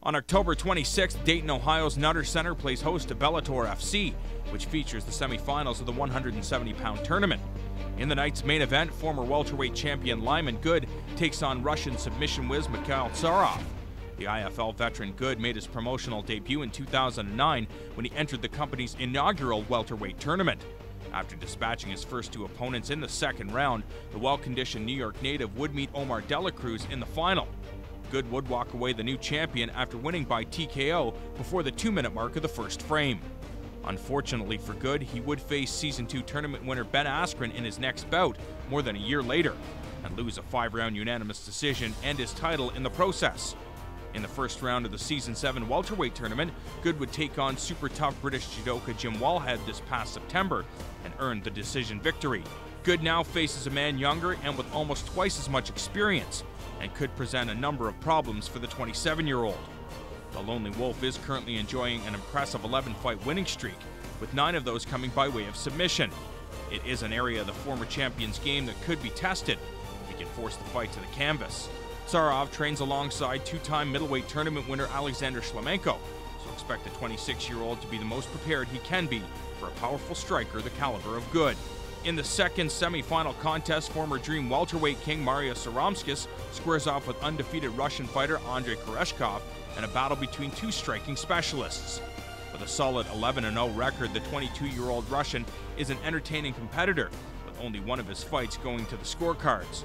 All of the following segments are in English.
On October 26th, Dayton, Ohio's Nutter Center plays host to Bellator FC, which features the semifinals of the 170-pound tournament. In the night's main event, former welterweight champion Lyman Good takes on Russian submission whiz Mikhail Tsarov. The IFL veteran Good made his promotional debut in 2009 when he entered the company's inaugural welterweight tournament. After dispatching his first two opponents in the second round, the well-conditioned New York native would meet Omar Dela Cruz in the final. Good would walk away the new champion after winning by TKO before the 2-minute mark of the first frame. Unfortunately for Good, he would face Season 2 tournament winner Ben Askren in his next bout more than a year later, and lose a 5-round unanimous decision and his title in the process. In the first round of the Season 7 welterweight tournament, Good would take on super tough British judoka Jim Wallhead this past September and earned the decision victory. Good now faces a man younger and with almost twice as much experience, and could present a number of problems for the 27-year-old. The Lonely Wolf is currently enjoying an impressive 11-fight winning streak, with 9 of those coming by way of submission. It is an area of the former champion's game that could be tested if he can force the fight to the canvas. Tsarov trains alongside 2-time middleweight tournament winner Alexander Shlemenko, so expect the 26-year-old to be the most prepared he can be for a powerful striker the caliber of Good. In the second semi-final contest, former Dream welterweight king Mario Saromskis squares off with undefeated Russian fighter Andrei Koreshkov in a battle between two striking specialists. With a solid 11-0 record, the 22-year-old Russian is an entertaining competitor, with only one of his fights going to the scorecards.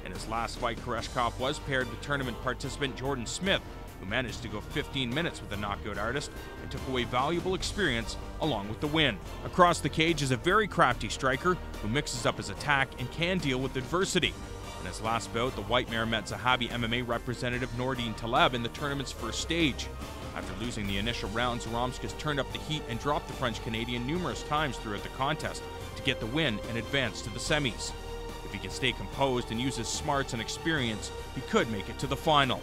In his last fight, Koreshkov was paired with tournament participant Jordan Smith, who managed to go 15 minutes with the knockout artist and took away valuable experience along with the win. Across the cage is a very crafty striker who mixes up his attack and can deal with adversity. In his last bout, the White Mare met Zahabi MMA representative Nordine Taleb in the tournament's first stage. After losing the initial round, Zaromskis turned up the heat and dropped the French-Canadian numerous times throughout the contest to get the win and advance to the semis. If he can stay composed and use his smarts and experience, he could make it to the final.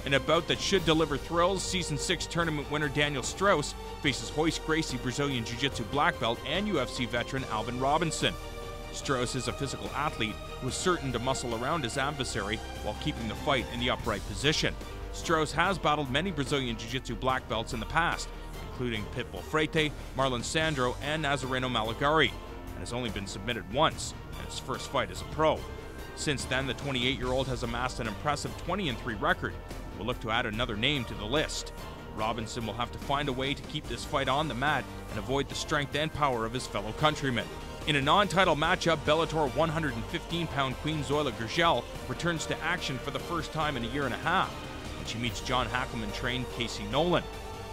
In a bout that should deliver thrills, Season 6 tournament winner Daniel Strauss faces Royce Gracie Brazilian Jiu-Jitsu black belt and UFC veteran Alvin Robinson. Strauss is a physical athlete who is certain to muscle around his adversary while keeping the fight in the upright position. Strauss has battled many Brazilian Jiu-Jitsu black belts in the past, including Pitbull Freite, Marlon Sandro, and Nazareno Malagari, and has only been submitted once in his first fight as a pro. Since then, the 28-year-old has amassed an impressive 20-3 record. Will look to add another name to the list. Robinson will have to find a way to keep this fight on the mat and avoid the strength and power of his fellow countrymen. In a non-title matchup, Bellator 115-pound queen Zoila Gurgel returns to action for the first time in a year and a half, when she meets John Hackelman-trained Casey Nolan.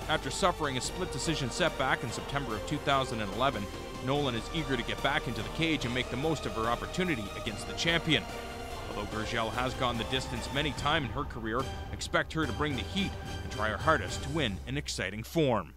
After suffering a split decision setback in September of 2011, Nolan is eager to get back into the cage and make the most of her opportunity against the champion. Although Gurgel has gone the distance many times in her career, expect her to bring the heat and try her hardest to win in exciting form.